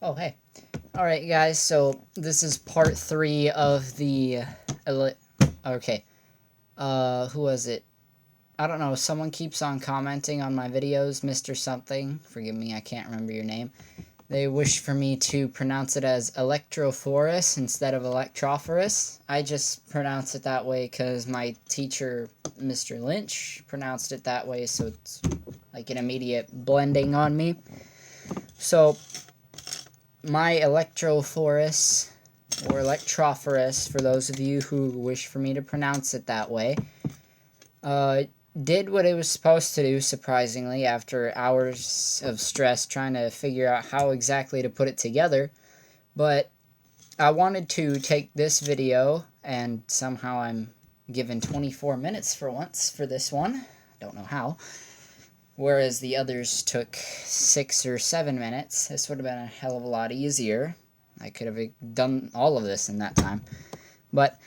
Oh, hey. Alright, guys, so this is part 3 of the... Okay. Who was it? I don't know, someone keeps on commenting on my videos, Mr. Something. Forgive me, I can't remember your name. They wish for me to pronounce it as Electrophorus instead of Electrophorus. I just pronounce it that way because my teacher, Mr. Lynch, pronounced it that way, so it's like an immediate blending on me. So, my Electrophorus, or Electrophorus, for those of you who wish for me to pronounce it that way, did what it was supposed to do, surprisingly, after hours of stress trying to figure out how exactly to put it together. But I wanted to take this video, and somehow I'm given 24 minutes for once for this one. Don't know how. Whereas the others took 6 or 7 minutes. This would have been a hell of a lot easier. I could have done all of this in that time. But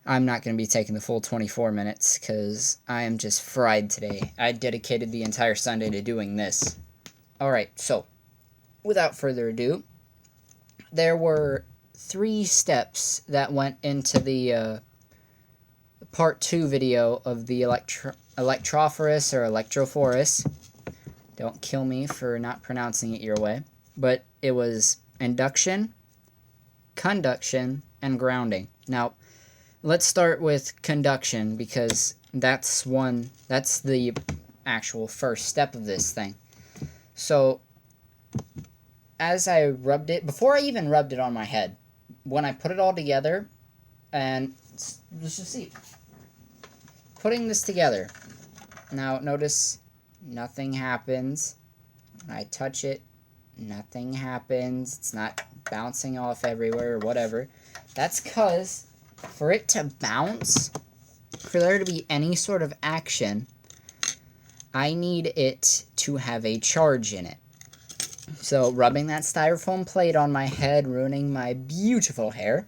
I'm not going to be taking the full 24 minutes because I am just fried today. I dedicated the entire Sunday to doing this. Alright, so without further ado, there were 3 steps that went into the part 2 video of the Electrophorus or Electrophorus. Don't kill me for not pronouncing it your way. But it was induction, conduction, and grounding. Now, let's start with conduction because that's the actual first step of this thing. So, as I rubbed it, before I even rubbed it on my head, when I put it all together, and let's just see, putting this together, now notice nothing happens. When I touch it, nothing happens. It's not bouncing off everywhere or whatever. That's because for it to bounce, for there to be any sort of action, I need it to have a charge in it. So rubbing that styrofoam plate on my head, ruining my beautiful hair,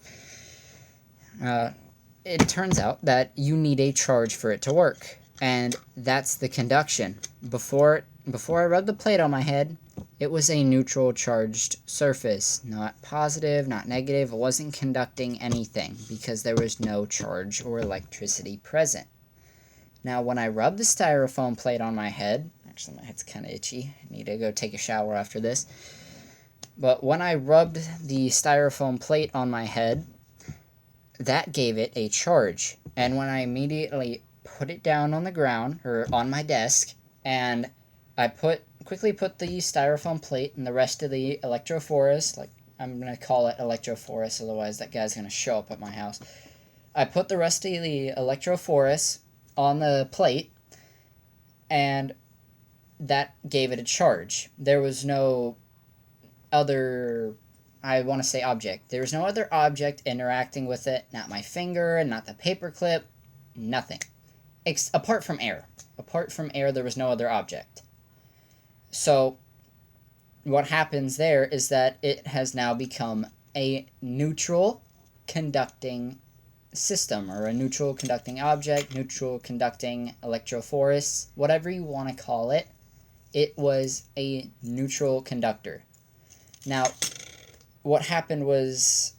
it turns out that you need a charge for it to work. And that's the conduction. Before I rubbed the plate on my head, it was a neutral charged surface. Not positive, not negative. It wasn't conducting anything because there was no charge or electricity present. Now, when I rubbed the styrofoam plate on my head, actually my head's kind of itchy. I need to go take a shower after this. But when I rubbed the styrofoam plate on my head, that gave it a charge. And when I immediately put it down on the ground, or on my desk, and I quickly put the styrofoam plate and the rest of the Electrophorus, like I'm going to call it Electrophorus, otherwise that guy's going to show up at my house. I put the rest of the Electrophorus on the plate, and that gave it a charge. There was no other, I want to say object. There was no other object interacting with it, not my finger, not the paperclip, nothing. Apart from air. Apart from air, there was no other object. So, what happens there is that it has now become a neutral conducting system, or a neutral conducting object, neutral conducting Electrophorus, whatever you want to call it. It was a neutral conductor. Now, what happened was,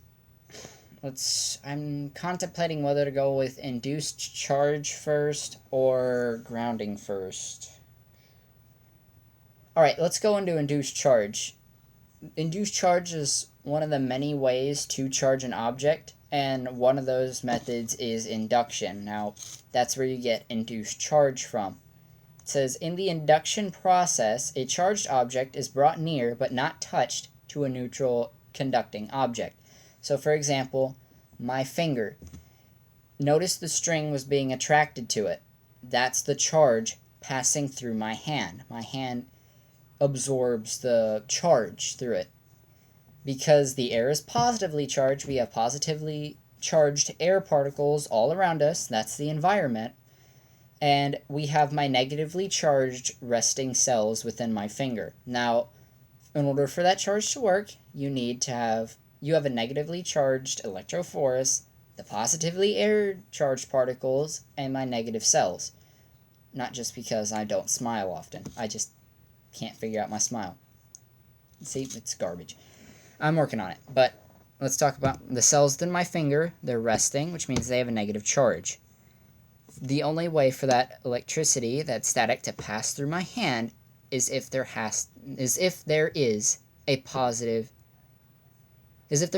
I'm contemplating whether to go with induced charge first or grounding first. Alright, let's go into induced charge. Induced charge is one of the many ways to charge an object, and one of those methods is induction. Now, that's where you get induced charge from. It says, in the induction process, a charged object is brought near but not touched to a neutral conducting object. So, for example, my finger. Notice the string was being attracted to it. That's the charge passing through my hand. My hand absorbs the charge through it. Because the air is positively charged, we have positively charged air particles all around us. That's the environment. And we have my negatively charged resting cells within my finger. Now, in order for that charge to work, you have a negatively charged Electrophorus, the positively air-charged particles, and my negative cells. Not just because I don't smile often. I just can't figure out my smile. See, it's garbage. I'm working on it, but let's talk about the cells in my finger. They're resting, which means they have a negative charge. The only way for that electricity, that static, to pass through my hand is if there's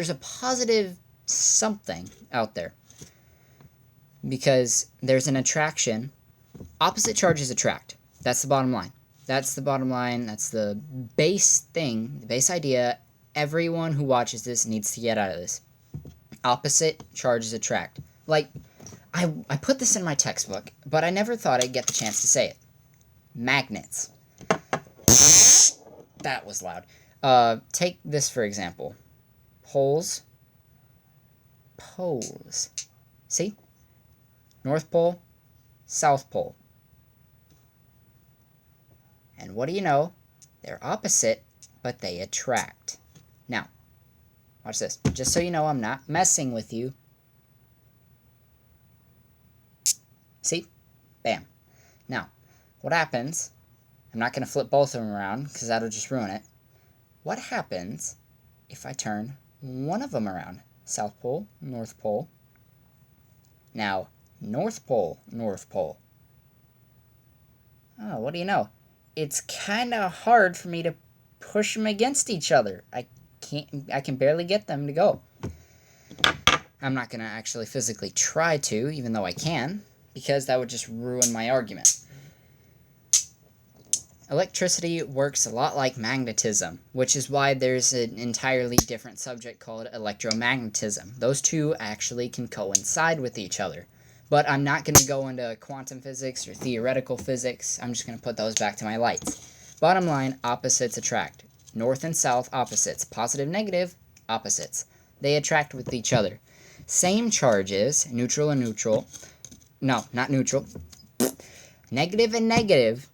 a positive something out there. Because there's an attraction. Opposite charges attract. That's the bottom line. That's the bottom line. That's the base thing, the base idea everyone who watches this needs to get out of this. Opposite charges attract. Like, I put this in my textbook, but I never thought I'd get the chance to say it. Magnets. That was loud. Take this for example. Poles. See? North Pole, South Pole. And what do you know? They're opposite, but they attract. Now, watch this. Just so you know, I'm not messing with you. See? Bam. Now, what happens? I'm not going to flip both of them around because that'll just ruin it. What happens if I turn one of them around? South Pole, North Pole. Now, North Pole, North Pole. Oh, what do you know? It's kind of hard for me to push them against each other. I can barely get them to go. I'm not going to actually physically try to, even though I can, because that would just ruin my argument. Electricity works a lot like magnetism, which is why there's an entirely different subject called electromagnetism. Those two actually can coincide with each other. But I'm not going to go into quantum physics or theoretical physics. I'm just going to put those back to my lights. Bottom line, opposites attract. North and south, opposites. Positive, negative, opposites. They attract with each other. Same charges, neutral and neutral. No, not neutral. Negative and negative,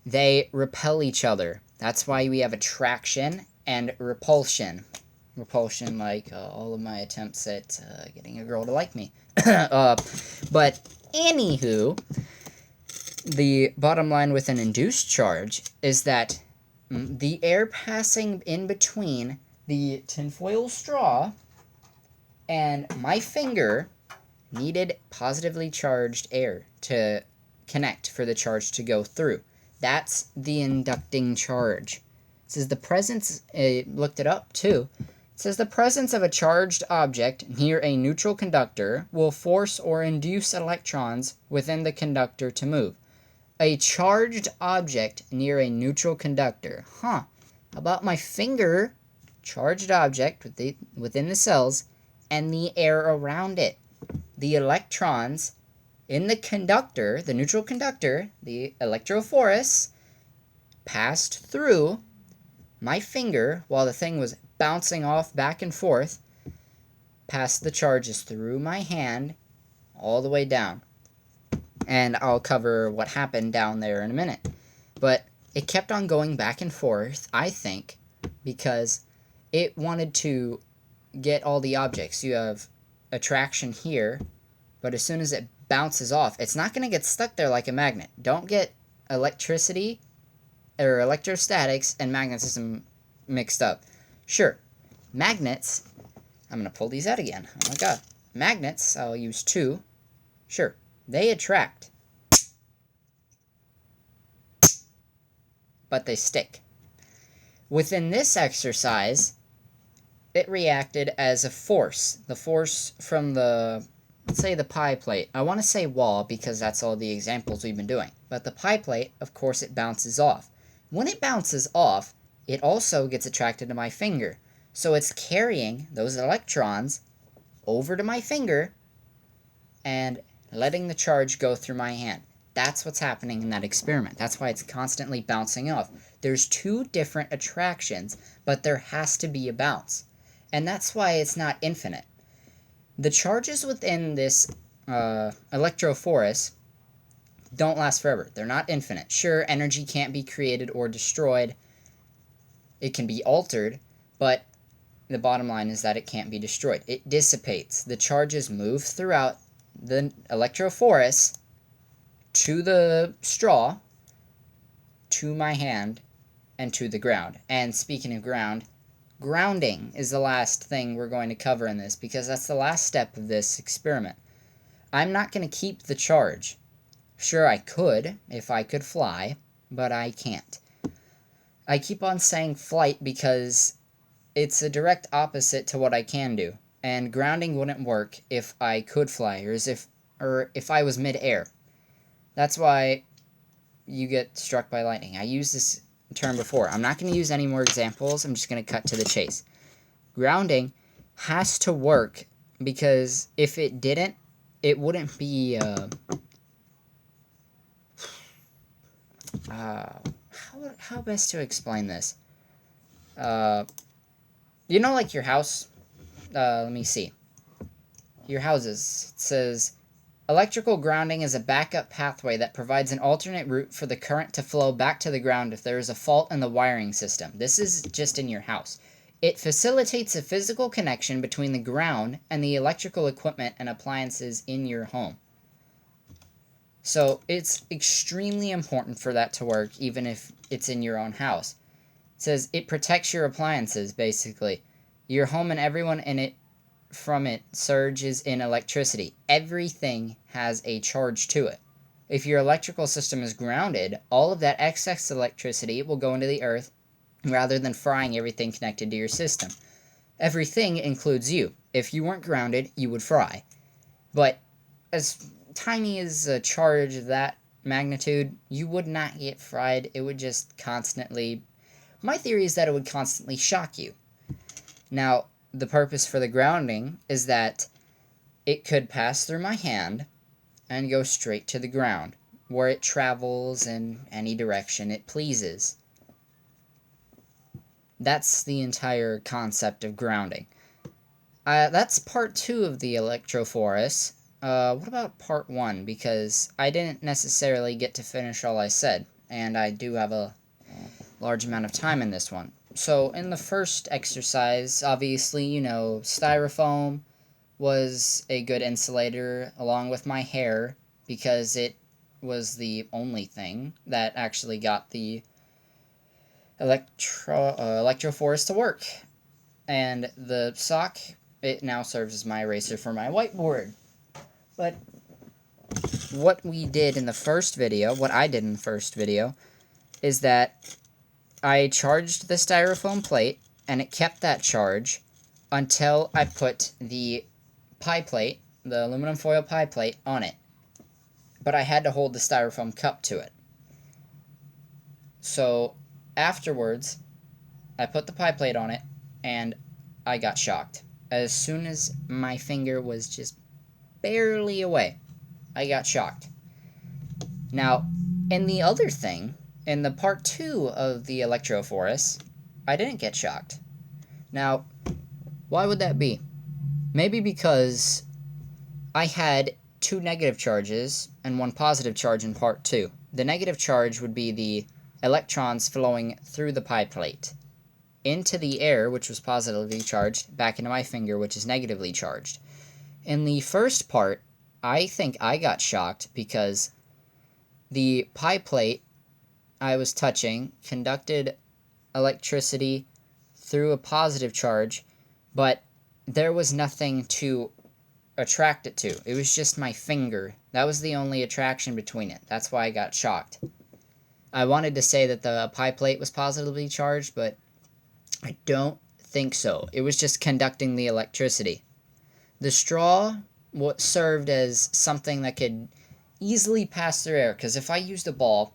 they repel each other. That's why we have attraction and repulsion. Repulsion, like all of my attempts at getting a girl to like me. But anywho, the bottom line with an induced charge is that the air passing in between the tinfoil straw and my finger needed positively charged air to connect for the charge to go through. That's the inducting charge. It says the presence, looked it up too. It says the presence of a charged object near a neutral conductor will force or induce electrons within the conductor to move. A charged object near a neutral conductor. Huh. How about my finger? Charged object within the cells and the air around it. The electrons in the conductor, the neutral conductor, the electrophorus, passed through my finger while the thing was bouncing off back and forth, passed the charges through my hand all the way down. And I'll cover what happened down there in a minute. But it kept on going back and forth, I think, because it wanted to get all the objects. You have attraction here, but as soon as it bounces off, it's not going to get stuck there like a magnet. Don't get electricity or electrostatics and magnetism mixed up. Sure, magnets, I'm going to pull these out again. Oh my god. Magnets, I'll use two. Sure, they attract, but they stick. Within this exercise, it reacted as a force. The force from the, let's say the pie plate. I want to say wall because that's all the examples we've been doing. But the pie plate, of course, it bounces off. When it bounces off, it also gets attracted to my finger. So it's carrying those electrons over to my finger and letting the charge go through my hand. That's what's happening in that experiment. That's why it's constantly bouncing off. There's two different attractions, but there has to be a bounce. And that's why it's not infinite. The charges within this electrophorus don't last forever. They're not infinite. Sure, energy can't be created or destroyed. It can be altered, but the bottom line is that it can't be destroyed. It dissipates. The charges move throughout the electrophorus to the straw, to my hand, and to the ground. And speaking of ground, Grounding is the last thing we're going to cover in this, because that's the last step of this experiment. I'm not going to keep the charge. Sure, I could if I could fly, but I can't. I keep on saying flight because it's a direct opposite to what I can do, and grounding wouldn't work if I could fly, or if I was mid-air. That's why you get struck by lightning. I used this term before. I'm not going to use any more examples. I'm just going to cut to the chase. Grounding has to work, because if it didn't, it wouldn't be how best to explain this? You know, like your house? Let me see. Your houses. It says, electrical grounding is a backup pathway that provides an alternate route for the current to flow back to the ground if there is a fault in the wiring system. This is just in your house. It facilitates a physical connection between the ground and the electrical equipment and appliances in your home. So it's extremely important for that to work, even if it's in your own house. It says it protects your appliances, basically. Your home and everyone in it from it surges in electricity. Everything has a charge to it. If your electrical system is grounded, all of that excess electricity will go into the earth rather than frying everything connected to your system. Everything includes you. If you weren't grounded, you would fry. But as tiny as a charge of that magnitude, you would not get fried. It would just constantly... My theory is that it would constantly shock you. Now, the purpose for the grounding is that it could pass through my hand and go straight to the ground, where it travels in any direction it pleases. That's the entire concept of grounding. That's part 2 of the Electrophorus. What about part 1? Because I didn't necessarily get to finish all I said, and I do have a large amount of time in this one. So, in the first exercise, obviously, you know, styrofoam was a good insulator, along with my hair, because it was the only thing that actually got the Electrophorus to work. And the sock, it now serves as my eraser for my whiteboard. But what I did in the first video, is that I charged the styrofoam plate, and it kept that charge until I put the pie plate, the aluminum foil pie plate, on it. But I had to hold the styrofoam cup to it. So afterwards, I put the pie plate on it, and I got shocked. As soon as my finger was just barely away, I got shocked. Now, in the other thing, in the part 2 of the Electrophorus, I didn't get shocked. Now, why would that be? Maybe because I had 2 negative charges and 1 positive charge in part 2. The negative charge would be the electrons flowing through the pie plate into the air, which was positively charged, back into my finger, which is negatively charged. In the first part, I think I got shocked because the pie plate I was touching conducted electricity through a positive charge, but there was nothing to attract it to. It was just my finger. That was the only attraction between it. That's why I got shocked. I wanted to say that the pie plate was positively charged, but I don't think so. It was just conducting the electricity. The straw served as something that could easily pass through air, because if I used a ball,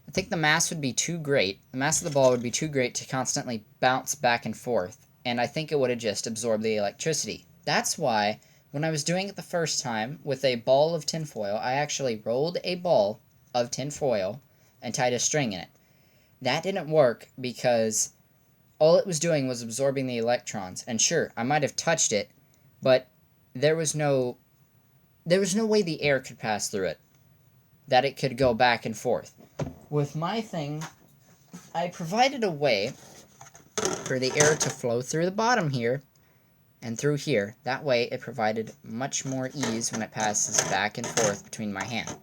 I think the mass would be too great. The mass of the ball would be too great to constantly bounce back and forth, and I think it would have just absorbed the electricity. That's why, when I was doing it the first time with a ball of tinfoil, I actually rolled a ball of tinfoil and tied a string in it. That didn't work because all it was doing was absorbing the electrons. And sure, I might have touched it, but there was no way the air could pass through it, that it could go back and forth. With my thing, I provided a way for the air to flow through the bottom here and through here. That way it provided much more ease when it passes back and forth between my hand.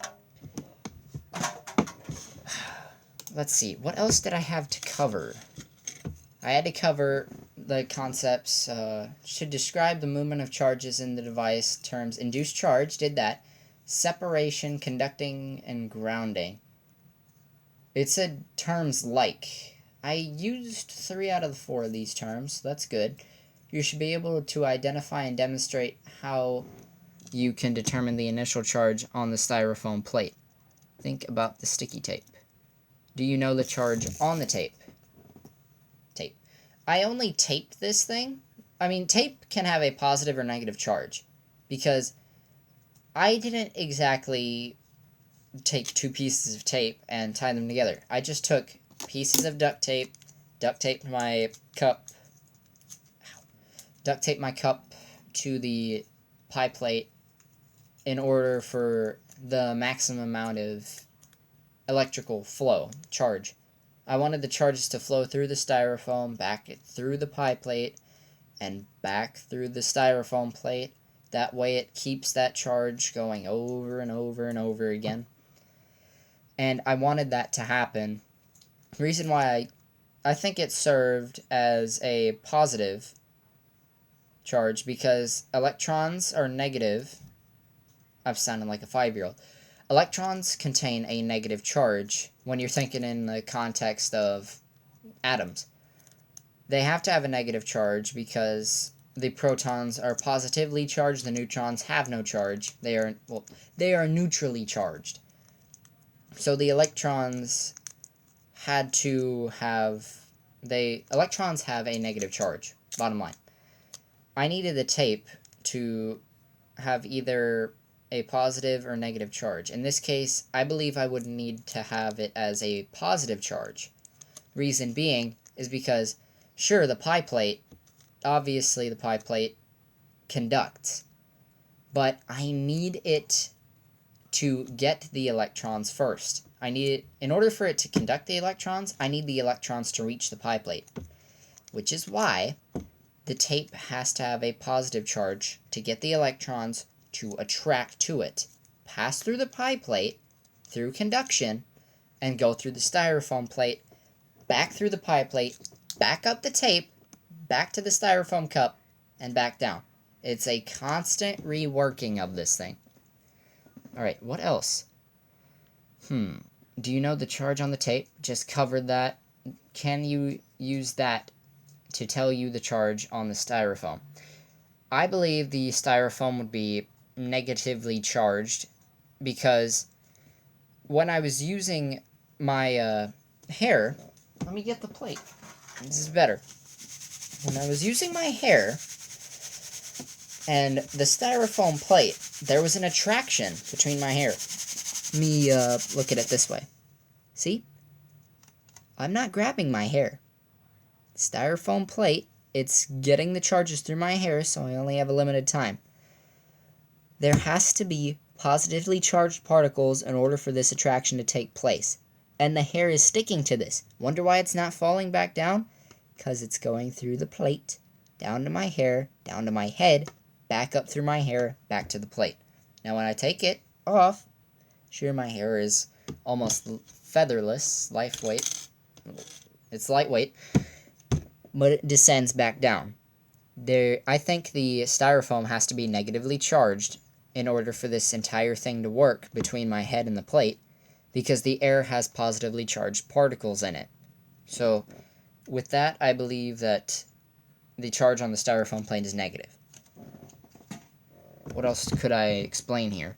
Let's see, what else did I have to cover? I had to cover the concepts should describe the movement of charges in the device. Terms induced charge, did that. Separation, conducting, and grounding. It said terms like. I used 3 out of the 4 of these terms, so that's good. You should be able to identify and demonstrate how you can determine the initial charge on the styrofoam plate. Think about the sticky tape. Do you know the charge on the tape? Tape. I only taped this thing. I mean, tape can have a positive or negative charge, because I didn't exactly take 2 pieces of tape and tie them together. I just took pieces of duct taped my cup, duct taped my cup to the pie plate in order for the maximum amount of electrical flow, charge. I wanted the charges to flow through the styrofoam, back through the pie plate, and back through the styrofoam plate. That way it keeps that charge going over and over and over again. And I wanted that to happen. The reason why I think it served as a positive charge, because electrons are negative. I've sounded like a 5-year-old. Electrons contain a negative charge when you're thinking in the context of atoms. They have to have a negative charge because the protons are positively charged, the neutrons have no charge. They are neutrally charged. So the electrons electrons have a negative charge, bottom line. I needed the tape to have either a positive or negative charge. In this case, I believe I would need to have it as a positive charge. Reason being is because, sure, obviously the pie plate conducts, but I need it to get the electrons first. In order for it to conduct the electrons, I need the electrons to reach the pie plate, which is why the tape has to have a positive charge to get the electrons to attract to it, pass through the pie plate, through conduction, and go through the styrofoam plate, back through the pie plate, back up the tape, back to the styrofoam cup, and back down. It's a constant reworking of this thing. Alright, what else? Do you know the charge on the tape? Just covered that. Can you use that to tell you the charge on the styrofoam? I believe the styrofoam would be negatively charged, because when I was using my hair, let me get the plate, this is better. When I was using my hair and the styrofoam plate, there was an attraction between my hair. Let me look at it this way. See? I'm not grabbing my hair. Styrofoam plate, it's getting the charges through my hair, so I only have a limited time. There has to be positively charged particles in order for this attraction to take place. And the hair is sticking to this. Wonder why it's not falling back down? Because it's going through the plate, down to my hair, down to my head, back up through my hair, back to the plate. Now when I take it off, sure, my hair is almost featherless, lightweight. It's lightweight, but it descends back down. I think the styrofoam has to be negatively charged in order for this entire thing to work between my head and the plate, because the air has positively charged particles in it. So with that, I believe that the charge on the styrofoam plate is negative. What else could I explain here?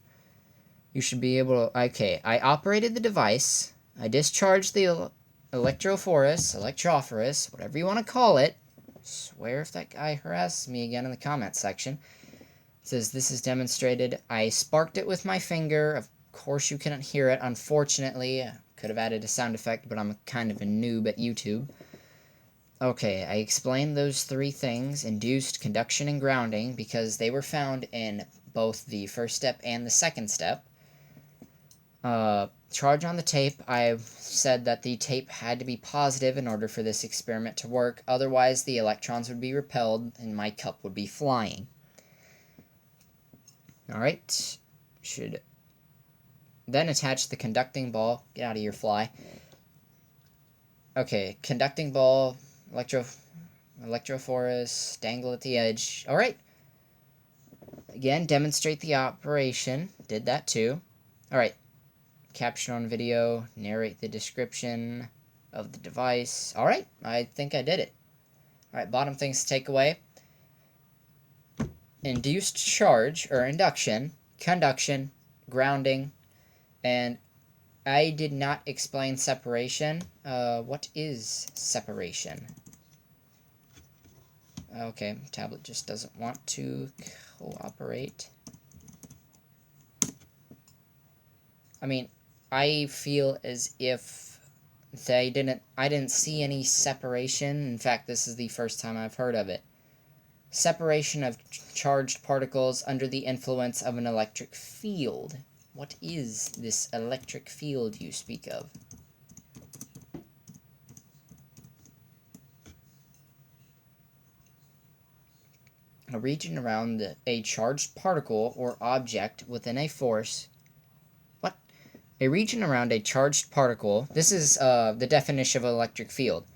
You should be able to... Okay, I operated the device. I discharged the Electrophorus, whatever you want to call it. I swear if that guy harasses me again in the comments section. It says, this is demonstrated. I sparked it with my finger. Of course you couldn't hear it, unfortunately. I could have added a sound effect, but I'm kind of a noob at YouTube. Okay, I explained those 3 things, induced, conduction, and grounding, because they were found in both the first step and the second step. Charge on the tape, I said that the tape had to be positive in order for this experiment to work, otherwise the electrons would be repelled and my cup would be flying. Alright, should then attach the conducting ball. Get out of here, fly. Okay, conducting ball, Electrophorus, dangle at the edge. Alright. Again, demonstrate the operation. Did that too. Alright. Capture on video, narrate the description of the device. Alright, I think I did it. Alright, bottom things to take away. Induced charge, or induction, conduction, grounding, and I did not explain separation. What is separation? Okay, tablet just doesn't want to cooperate. I mean, I feel as if I didn't see any separation. In fact, this is the first time I've heard of it. Separation of charged particles under the influence of an electric field. What is this electric field you speak of? A region around a charged particle or object within a force. What? A region around a charged particle. This is the definition of an electric field.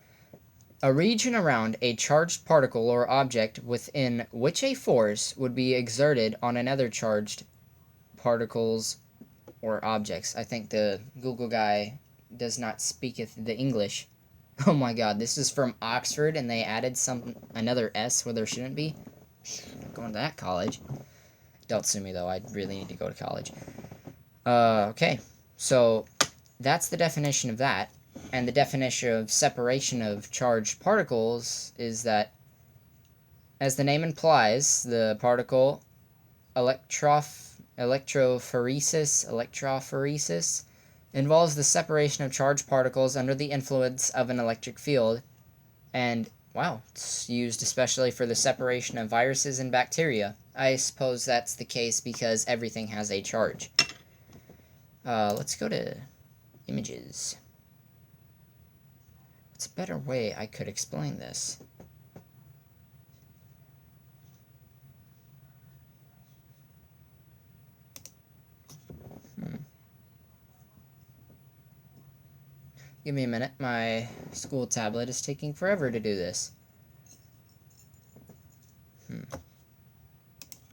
A region around a charged particle or object within which a force would be exerted on another charged particles or objects. I think the Google guy does not speaketh the English. Oh my god, this is from Oxford and they added another S where there shouldn't be. Going to that college. Don't sue me though, I really need to go to college. Okay, so that's the definition of that. And the definition of separation of charged particles is that, as the name implies, the particle electrophoresis involves the separation of charged particles under the influence of an electric field. And, wow, it's used especially for the separation of viruses and bacteria. I suppose that's the case because everything has a charge. Let's go to images. What's a better way I could explain this? Give me a minute. My school tablet is taking forever to do this.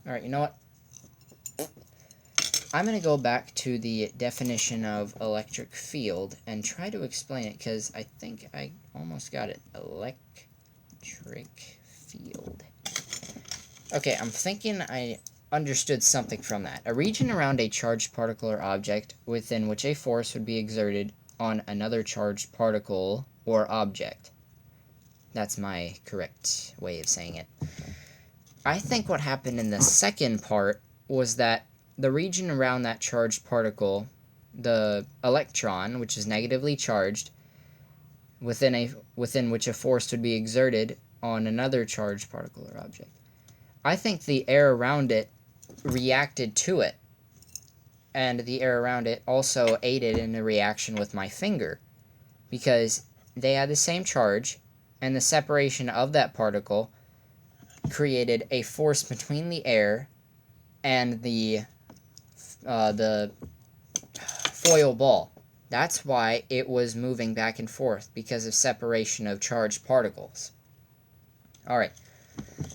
Alright, you know what? I'm going to go back to the definition of electric field and try to explain it, because I think I almost got it. Electric field. Okay, I'm thinking I understood something from that. A region around a charged particle or object within which a force would be exerted on another charged particle or object. That's my correct way of saying it. I think what happened in the second part was that the region around that charged particle, the electron, which is negatively charged, within which a force would be exerted on another charged particle or object. I think the air around it reacted to it, and the air around it also aided in the reaction with my finger, because they had the same charge, and the separation of that particle created a force between the air and the foil ball. That's why it was moving back and forth, because of separation of charged particles. Alright,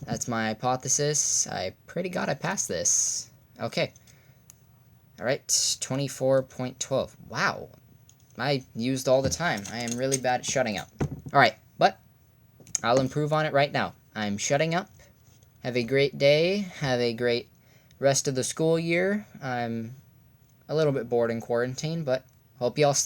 that's my hypothesis. I pretty got I passed this. Okay. Alright, 24.12. Wow. I used all the time. I am really bad at shutting up. Alright, but I'll improve on it right now. I'm shutting up. Have a great day. Have a great rest of the school year. I'm a little bit bored in quarantine, but hope y'all stay